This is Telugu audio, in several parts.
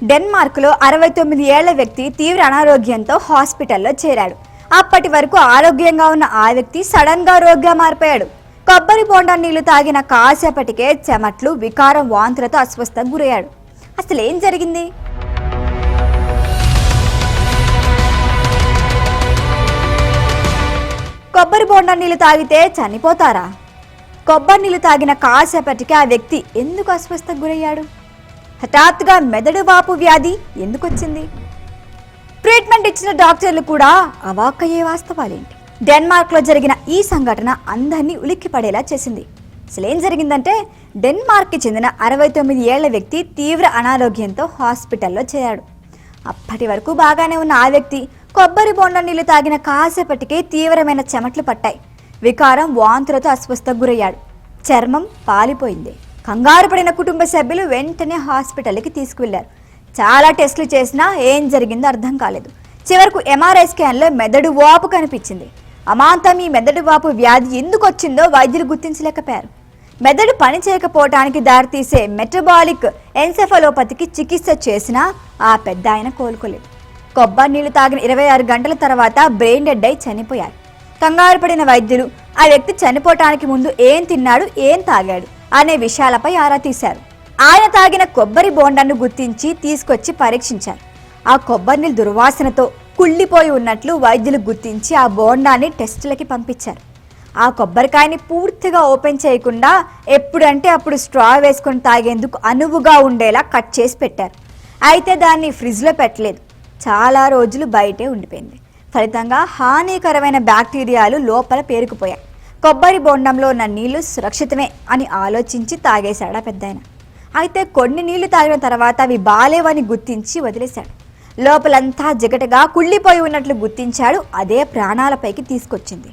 డెన్మార్క్లో 69 ఏళ్ల వ్యక్తి తీవ్ర అనారోగ్యంతో హాస్పిటల్లో చేరాడు. అప్పటి వరకు ఆరోగ్యంగా ఉన్న ఆ వ్యక్తి సడన్ గా రోగిగా మారిపోయాడు. కొబ్బరి బోండా నీళ్లు తాగిన కాసేపటికే చెమట్లు, వికారం, వాంతులతో అస్వస్థకు గురయ్యాడు. అసలు ఏం జరిగింది? కొబ్బరి బోండా నీళ్లు తాగితే చనిపోతారా? కొబ్బరి నీళ్లు తాగిన కాసేపటికి ఆ వ్యక్తి ఎందుకు అస్వస్థకు గురయ్యాడు? హఠాత్తుగా మెదడు వాపు వ్యాధి ఎందుకు వచ్చింది? ట్రీట్మెంట్ ఇచ్చిన డాక్టర్లు కూడా అవాక్కయ్యే వాస్తవాలేంటి? డెన్మార్క్లో జరిగిన ఈ సంఘటన అందరినీ ఉలిక్కిపడేలా చేసింది. అసలు ఏం జరిగిందంటే, డెన్మార్క్కి చెందిన 69 ఏళ్ల వ్యక్తి తీవ్ర అనారోగ్యంతో హాస్పిటల్లో చేరాడు. అప్పటి వరకు బాగానే ఉన్న ఆ వ్యక్తి కొబ్బరి బోండా నీళ్లు తాగిన కాసేపటికి తీవ్రమైన చెమట్లు పట్టాయి. వికారం, వాంతులతో అస్వస్థకు గురయ్యాడు. చర్మం పాలిపోయింది. కంగారు పడిన కుటుంబ సభ్యులు వెంటనే హాస్పిటల్కి తీసుకువెళ్లారు. చాలా టెస్టులు చేసినా ఏం జరిగిందో అర్థం కాలేదు. చివరకు ఎంఆర్ఐ స్కాన్లో మెదడు వాపు కనిపించింది. అమాంతం ఈ మెదడు వాపు వ్యాధి ఎందుకు వచ్చిందో వైద్యులు గుర్తించలేకపోయారు. మెదడు పని చేయకపోవటానికి దారితీసే మెటబాలిక్ ఎన్సెఫలోపతికి చికిత్స చేసినా ఆ పెద్ద ఆయన కోలుకోలేదు. కొబ్బరి నీళ్లు తాగిన 26 గంటల తర్వాత బ్రెయిన్ డెడ్ అయి చనిపోయారు. కంగారు పడిన వైద్యులు ఆ వ్యక్తి చనిపోవటానికి ముందు ఏం తిన్నాడు, ఏం తాగాడు అనే విషయాలపై ఆరా తీశారు. ఆయన తాగిన కొబ్బరి బోండాను గుర్తించి తీసుకొచ్చి పరీక్షించారు. ఆ కొబ్బరి నీళ్ళు దుర్వాసనతో కుళ్ళిపోయి ఉన్నట్లు వైద్యులు గుర్తించి ఆ బోండాన్ని టెస్టులకి పంపించారు. ఆ కొబ్బరికాయని పూర్తిగా ఓపెన్ చేయకుండా ఎప్పుడంటే అప్పుడు స్ట్రా వేసుకొని తాగేందుకు అనువుగా ఉండేలా కట్ చేసి పెట్టారు. అయితే దాన్ని ఫ్రిడ్జ్లో పెట్టలేదు. చాలా రోజులు బయటే ఉండిపోయింది. ఫలితంగా హానికరమైన బ్యాక్టీరియాలు లోపల పేరుకుపోయాయి. కొబ్బరి బోండంలో ఉన్న నీళ్లు సురక్షితమే అని ఆలోచించి తాగేశాడు ఆ పెద్దాయన. అయితే కొన్ని నీళ్లు తాగిన తర్వాత అవి బాలేవని గుర్తించి వదిలేశాడు. లోపలంతా జిగటగా కుళ్ళిపోయి ఉన్నట్లు గుర్తించాడు. అదే ప్రాణాలపైకి తీసుకొచ్చింది.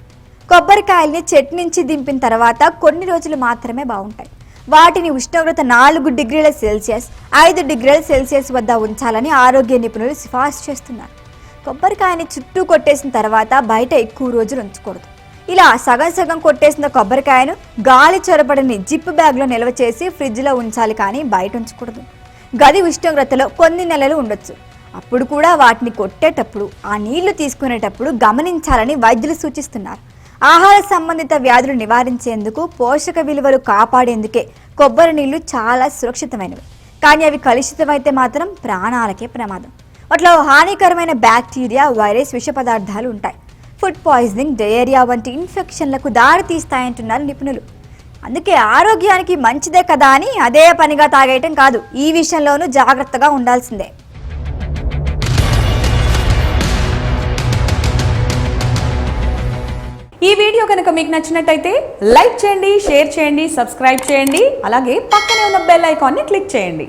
కొబ్బరికాయల్ని చెట్టు నుంచి దింపిన తర్వాత కొన్ని రోజులు మాత్రమే బాగుంటాయి. వాటిని ఉష్ణోగ్రత 4 డిగ్రీల సెల్సియస్, 5 డిగ్రీల సెల్సియస్ వద్ద ఉంచాలని ఆరోగ్య నిపుణులు సిఫార్సు చేస్తున్నారు. కొబ్బరికాయని చుట్టూ కొట్టేసిన తర్వాత బయట ఎక్కువ రోజులు ఉంచకూడదు. ఇలా సగం కొట్టేసిన కొబ్బరికాయను గాలి చొరబడని జిప్ బ్యాగ్లో నిల్వ చేసి ఫ్రిడ్జ్లో ఉంచాలి, కానీ బయట ఉంచకూడదు. గది ఉష్ణోగ్రతలో కొన్ని నెలలు ఉండొచ్చు. అప్పుడు కూడా వాటిని కొట్టేటప్పుడు, ఆ నీళ్లు తీసుకునేటప్పుడు గమనించాలని వైద్యులు సూచిస్తున్నారు. ఆహార సంబంధిత వ్యాధులు నివారించేందుకు, పోషక విలువలు కాపాడేందుకే కొబ్బరి నీళ్లు చాలా సురక్షితమైనవి. కానీ అవి కలుషితమైతే మాత్రం ప్రాణాలకే ప్రమాదం. వాటిలో హానికరమైన బ్యాక్టీరియా, వైరస్, విష పదార్థాలు ఉంటాయి. ఫుడ్ పాయిజనింగ్, డయేరియా వంటి ఇన్ఫెక్షన్లకు దారి తీస్తాయంటున్నారు నిపుణులు. అందుకే ఆరోగ్యానికి మంచిదే కదా అని అదే పనిగా తాగేయటం కాదు, ఈ విషయంలోనూ జాగ్రత్తగా ఉండాల్సిందే. ఈ వీడియో కనుక మీకు నచ్చినట్టయితే లైక్ చేయండి, షేర్ చేయండి, సబ్స్క్రైబ్ చేయండి. అలాగే పక్కనే ఉన్న బెల్ ఐకాన్ని క్లిక్ చేయండి.